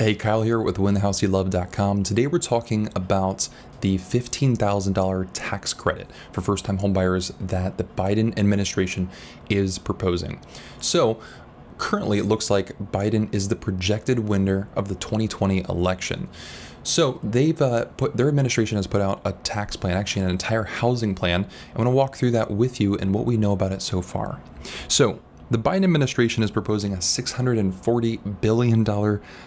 Hey, Kyle here with winthehouseyoulove.com. Today we're talking about the $15,000 tax credit for first-time homebuyers that the Biden administration is proposing. So currently it looks like Biden is the projected winner of the 2020 election. So their administration has put out a tax plan, actually an entire housing plan. I'm going to walk through that with you and what we know about it so far. So the Biden administration is proposing a $640 billion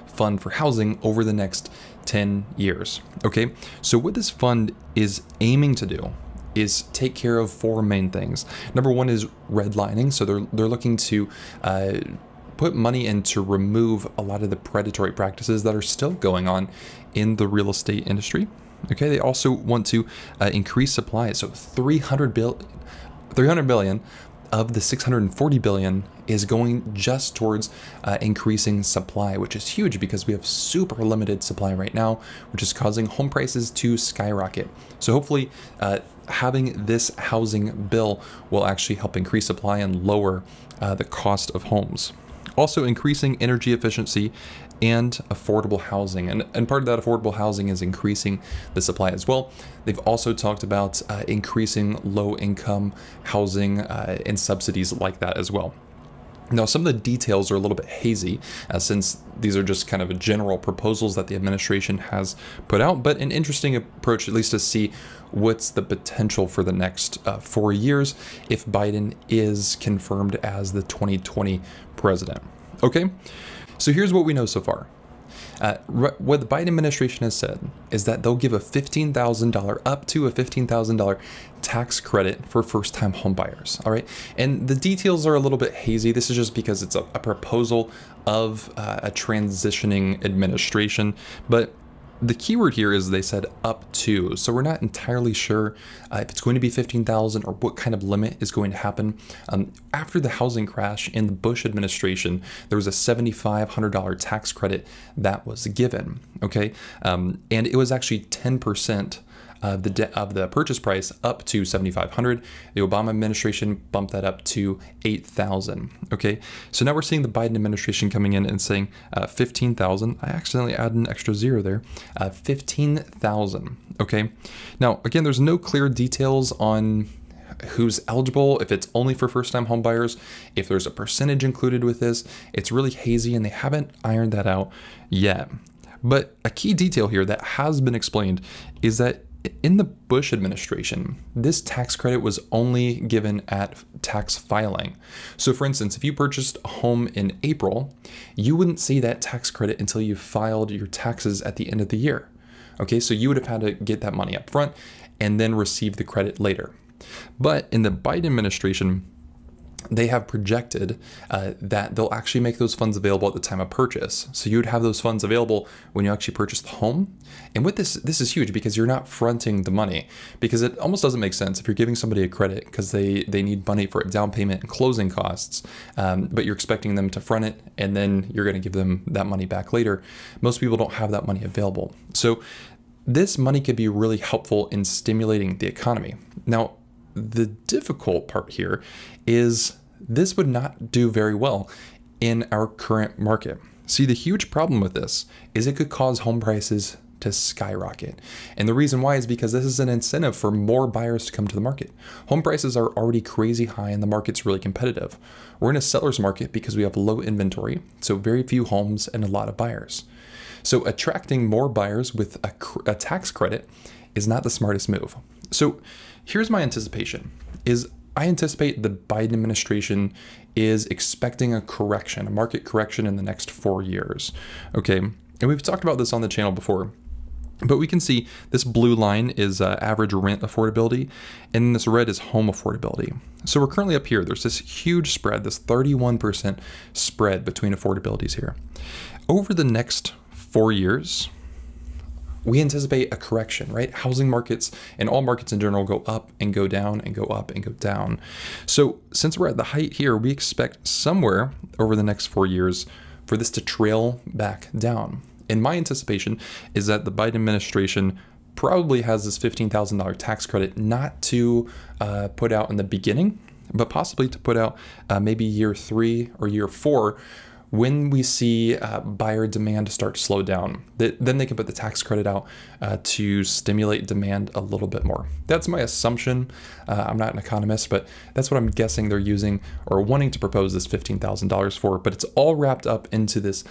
fund for housing over the next 10 years. Okay, so what this fund is aiming to do is take care of four main things. Number one is redlining. So they're looking to put money in to remove a lot of the predatory practices that are still going on in the real estate industry. Okay, they also want to increase supply. So 300 billion of the 640 billion is going just towards increasing supply, which is huge because we have super limited supply right now, which is causing home prices to skyrocket. So hopefully having this housing bill will actually help increase supply and lower the cost of homes. Also increasing energy efficiency and affordable housing. And part of that affordable housing is increasing the supply as well. They've also talked about increasing low-income housing and subsidies like that as well. Now, some of the details are a little bit hazy since these are just kind of general proposals that the administration has put out, but an interesting approach at least to see what's the potential for the next 4 years if Biden is confirmed as the 2020 president. Okay, so here's what we know so far. What the Biden administration has said is that they'll give a $15,000 up to a $15,000 tax credit for first-time homebuyers. All right, and the details are a little bit hazy. This is just because it's a proposal of a transitioning administration, but the keyword here is they said up to, so we're not entirely sure if it's going to be 15,000 or what kind of limit is going to happen. After the housing crash in the Bush administration, there was a $7,500 tax credit that was given, okay? And it was actually 10% of the purchase price up to $7,500. The Obama administration bumped that up to $8,000. Okay, so now we're seeing the Biden administration coming in and saying 15,000. I accidentally added an extra zero there. 15,000. Okay, now again, there's no clear details on who's eligible, if it's only for first-time home buyers, if there's a percentage included with this. It's really hazy and they haven't ironed that out yet. But a key detail here that has been explained is that in the Bush administration, this tax credit was only given at tax filing. So for instance, if you purchased a home in April, you wouldn't see that tax credit until you filed your taxes at the end of the year. Okay, so you would have had to get that money up front and then receive the credit later. But in the Biden administration, they have projected that they'll actually make those funds available at the time of purchase. So you would have those funds available when you actually purchase the home. And with this is huge because you're not fronting the money, because it almost doesn't make sense if you're giving somebody a credit because they need money for a down payment and closing costs, but you're expecting them to front it and then you're going to give them that money back later. Most people don't have that money available. So this money could be really helpful in stimulating the economy. Now, the difficult part here is this would not do very well in our current market. See, the huge problem with this is it could cause home prices to skyrocket. And the reason why is because this is an incentive for more buyers to come to the market. Home prices are already crazy high and the market's really competitive. We're in a seller's market because we have low inventory, so very few homes and a lot of buyers. So attracting more buyers with a tax credit is not the smartest move. So here's my anticipation is I anticipate the Biden administration is expecting a correction, a market correction in the next 4 years. Okay, and we've talked about this on the channel before, but we can see this blue line is average rent affordability, and this red is home affordability. So we're currently up here. There's this huge spread, this 31% spread between affordabilities here. Over the next 4 years, we anticipate a correction, right? Housing markets and all markets in general go up and go down and go up and go down. So since we're at the height here, we expect somewhere over the next 4 years for this to trail back down. And my anticipation is that the Biden administration probably has this $15,000 tax credit not to put out in the beginning, but possibly to put out maybe year 3 or year 4, when we see buyer demand start to slow down, then they can put the tax credit out to stimulate demand a little bit more. That's my assumption. I'm not an economist, but that's what I'm guessing they're using or wanting to propose this $15,000 for. But it's all wrapped up into this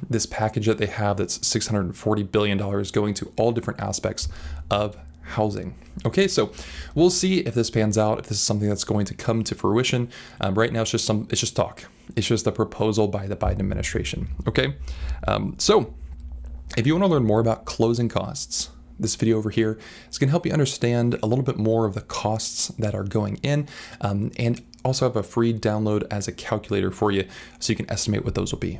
this package that they have that's $640 billion going to all different aspects of housing. Okay, so we'll see if this pans out, if this is something that's going to come to fruition. Right now, it's just talk. It's just a proposal by the Biden administration. Okay, so if you want to learn more about closing costs, this video over here is going to help you understand a little bit more of the costs that are going in, and also have a free download as a calculator for you so you can estimate what those will be.